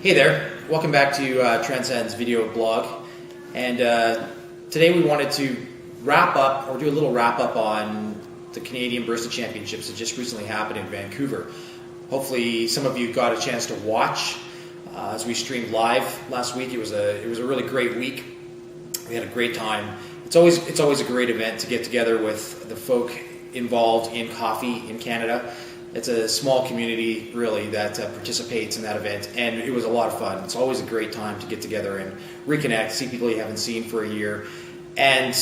Hey there, welcome back to Transcend's video blog, and today we wanted to wrap up, or do a little wrap up on the Canadian Barista Championships that just recently happened in Vancouver. Hopefully some of you got a chance to watch as we streamed live last week. It was a really great week. We had a great time. It's always a great event to get together with the folk involved in coffee in Canada. It's a small community, really, that participates in that event, and it was a lot of fun. It's always a great time to get together and reconnect, see people you haven't seen for a year, and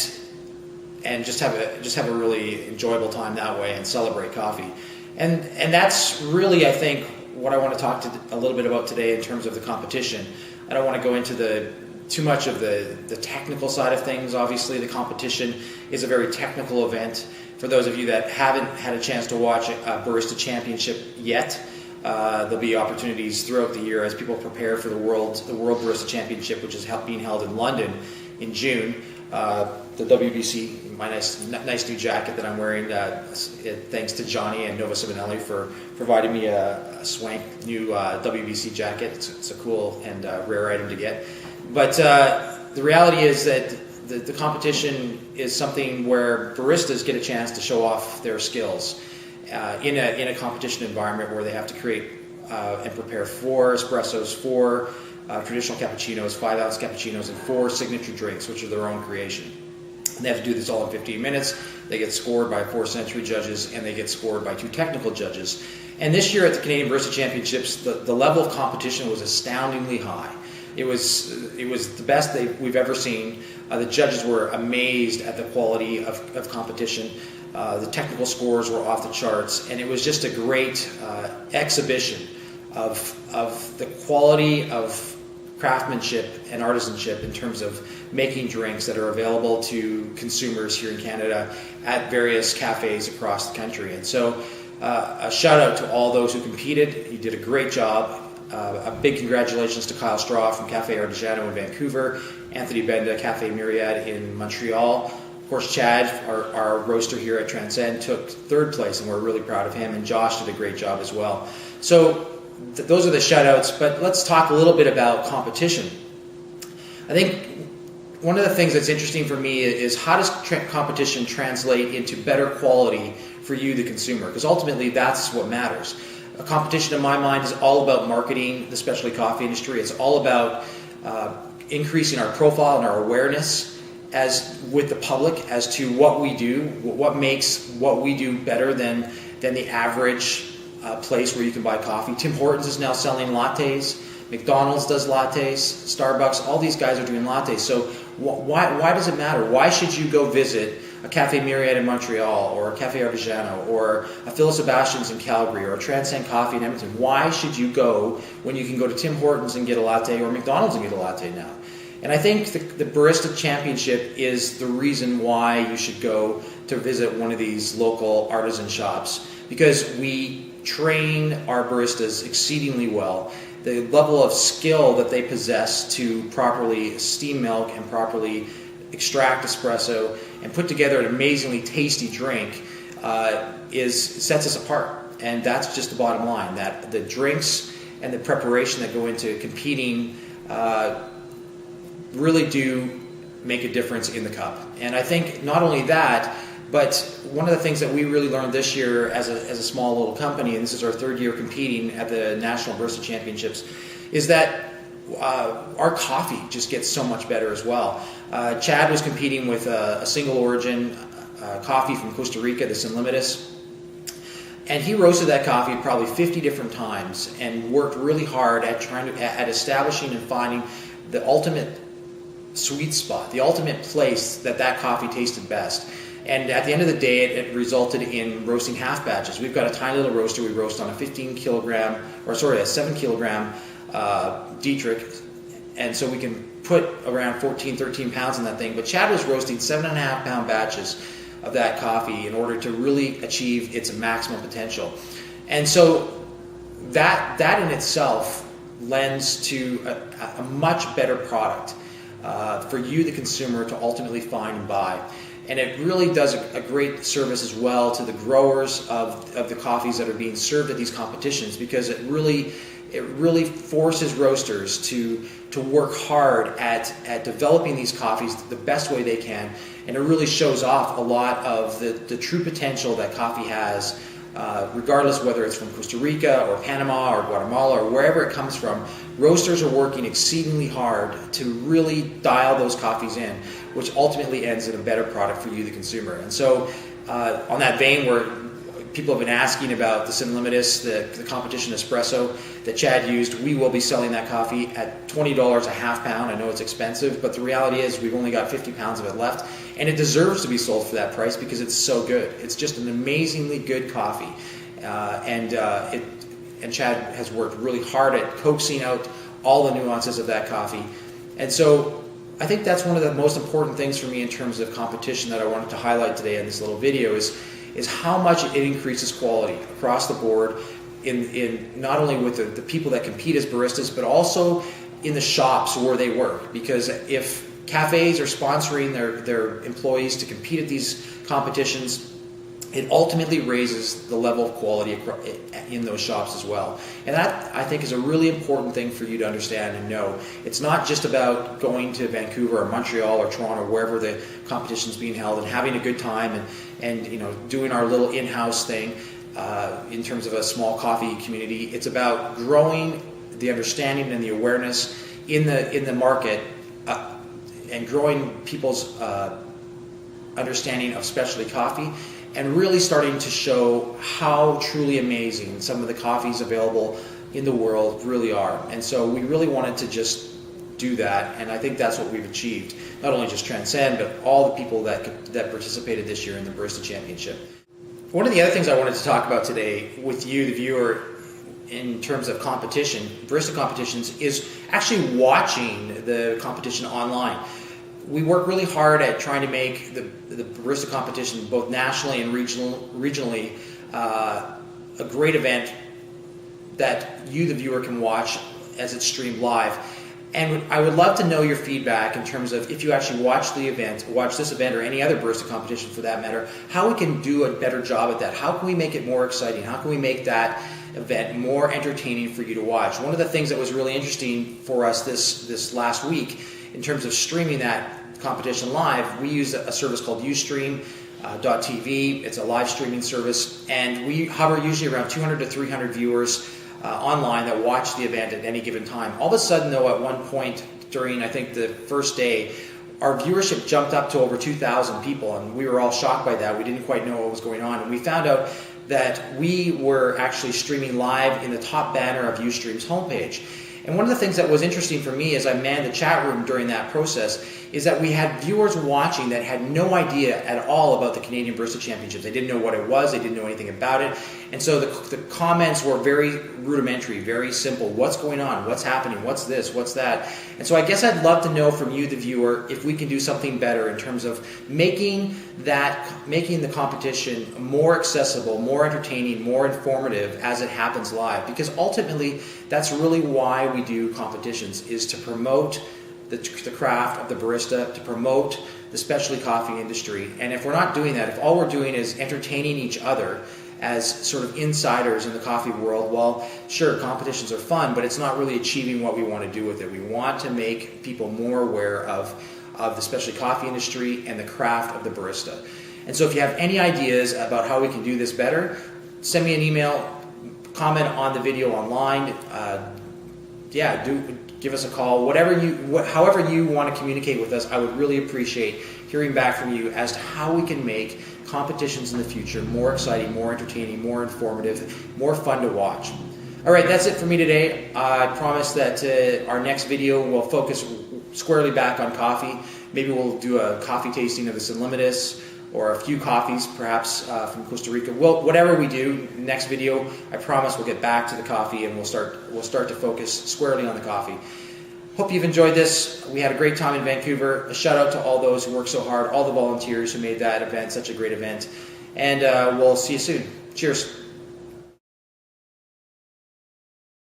just have a really enjoyable time that way and celebrate coffee. And that's really, I think, what I want to talk a little bit about today in terms of the competition. I don't want to go into too much of the technical side of things. Obviously, the competition is a very technical event. For those of you that haven't had a chance to watch a Barista Championship yet, there'll be opportunities throughout the year as people prepare for the World Barista Championship, which is being held in London in June. The WBC, my nice new jacket that I'm wearing, thanks to Johnny and Nova Simonelli for providing me a swank new WBC jacket. It's a cool and rare item to get. But the reality is that the competition is something where baristas get a chance to show off their skills in a competition environment where they have to create and prepare 4 espressos, 4 traditional cappuccinos, 5-ounce cappuccinos, and 4 signature drinks, which are their own creation. And they have to do this all in 15 minutes. They get scored by 4 sensory judges, and they get scored by 2 technical judges. And this year at the Canadian Barista Championships, the level of competition was astoundingly high. It was the best we've ever seen. The judges were amazed at the quality of competition. The technical scores were off the charts, and it was just a great exhibition of the quality of craftsmanship and artisanship in terms of making drinks that are available to consumers here in Canada at various cafes across the country. And so a shout out to all those who competed. You did a great job. A big congratulations to Kyle Straw from Cafe Artigiano in Vancouver, Anthony Benda, Cafe Myriad in Montreal. Of course, Chad, our roaster here at Transcend, took 3rd place, and we're really proud of him, and Josh did a great job as well. So those are the shout outs, but let's talk a little bit about competition. I think one of the things that's interesting for me is how does competition translate into better quality for you, the consumer? Because ultimately that's what matters. A competition, in my mind, is all about marketing the specialty coffee industry. It's all about increasing our profile and our awareness with the public as to what we do, what makes what we do better than the average place where you can buy coffee. Tim Hortons is now selling lattes. McDonald's does lattes. Starbucks, all these guys are doing lattes. So why does it matter? Why should you go visit a Cafe Myriad in Montreal, or a Cafe Artigiano, or a Phil Sebastian's in Calgary, or a Transcend Coffee in Edmonton? Why should you go when you can go to Tim Hortons and get a latte, or McDonald's and get a latte now? And I think the Barista Championship is the reason why you should go to visit one of these local artisan shops, because we train our baristas exceedingly well. The level of skill that they possess to properly steam milk and properly extract espresso and put together an amazingly tasty drink sets us apart. And that's just the bottom line, that the drinks and the preparation that go into competing really do make a difference in the cup. And I think not only that, but one of the things that we really learned this year as a small little company, and this is our 3rd year competing at the National Barista Championships, is that our coffee just gets so much better as well. Chad was competing with a single origin coffee from Costa Rica, the Sin Limitus, and he roasted that coffee probably 50 different times and worked really hard at establishing and finding the ultimate sweet spot, the ultimate place that coffee tasted best. And at the end of the day, it resulted in roasting half batches. We've got a tiny little roaster. We roast on a 7 kilogram Dietrich, and so we can put around 14, 13 pounds in that thing. But Chad was roasting 7.5 pound batches of that coffee in order to really achieve its maximum potential. And so that in itself lends to a much better product for you, the consumer, to ultimately find and buy. And it really does a great service as well to the growers of the coffees that are being served at these competitions, because it really it really forces roasters to work hard at developing these coffees the best way they can, and it really shows off a lot of the true potential that coffee has, regardless whether it's from Costa Rica or Panama or Guatemala or wherever it comes from. Roasters are working exceedingly hard to really dial those coffees in, which ultimately ends in a better product for you, the consumer. And so on that vein, where people have been asking about the Sin Limitus, the competition espresso that Chad used, we will be selling that coffee at $20 a half pound. I know it's expensive, but the reality is we've only got 50 pounds of it left, and it deserves to be sold for that price because it's so good. It's just an amazingly good coffee, and Chad has worked really hard at coaxing out all the nuances of that coffee. And so I think that's one of the most important things for me in terms of competition that I wanted to highlight today in this little video is how much it increases quality across the board, in not only with the people that compete as baristas, but also in the shops where they work. Because if cafes are sponsoring their employees to compete at these competitions, it ultimately raises the level of quality in those shops as well. And that, I think, is a really important thing for you to understand and know. It's not just about going to Vancouver or Montreal or Toronto, wherever the competition is being held, and having a good time and doing our little in-house thing in terms of a small coffee community. It's about growing the understanding and the awareness in the market, and growing people's understanding of specialty coffee, and really starting to show how truly amazing some of the coffees available in the world really are. And so we really wanted to just do that, and I think that's what we've achieved. Not only just Transcend, but all the people that participated this year in the Barista Championship. One of the other things I wanted to talk about today with you, the viewer, in terms of competition, barista competitions, is actually watching the competition online. We work really hard at trying to make the barista competition, both nationally and regionally, a great event that you, the viewer, can watch as it's streamed live. And I would love to know your feedback in terms of, if you actually watch this event or any other barista competition for that matter, how we can do a better job at that. How can we make it more exciting? How can we make that event more entertaining for you to watch? One of the things that was really interesting for us this last week, in terms of streaming that competition live, we use a service called Ustream.tv. It's a live streaming service, and we hover usually around 200 to 300 viewers online that watch the event at any given time. All of a sudden, though, at one point during, I think, the first day, our viewership jumped up to over 2,000 people, and we were all shocked by that. We didn't quite know what was going on, and we found out that we were actually streaming live in the top banner of Ustream's homepage. And one of the things that was interesting for me as I manned the chat room during that process is that we had viewers watching that had no idea at all about the Canadian Barista Championship. They didn't know what it was, they didn't know anything about it. And so the comments were very rudimentary, very simple. What's going on? What's happening? What's this? What's that? And so I guess I'd love to know from you, the viewer, if we can do something better in terms of making the competition more accessible, more entertaining, more informative as it happens live. Because ultimately, that's really why we do competitions, is to promote the craft of the barista, to promote the specialty coffee industry. And if we're not doing that, if all we're doing is entertaining each other as sort of insiders in the coffee world, well, sure, competitions are fun, but it's not really achieving what we want to do with it. We want to make people more aware of the specialty coffee industry and the craft of the barista. And so if you have any ideas about how we can do this better, send me an email, comment on the video online, give us a call, however you want to communicate with us. I would really appreciate hearing back from you as to how we can make competitions in the future more exciting, more entertaining, more informative, more fun to watch. All right, that's it for me today. I promise that our next video will focus squarely back on coffee. Maybe we'll do a coffee tasting of the Sin Limitus, or a few coffees perhaps from Costa Rica. Well, whatever we do, next video, I promise we'll get back to the coffee, and we'll start to focus squarely on the coffee. Hope you've enjoyed this. We had a great time in Vancouver. A shout out to all those who worked so hard, all the volunteers who made that event such a great event. And we'll see you soon. Cheers.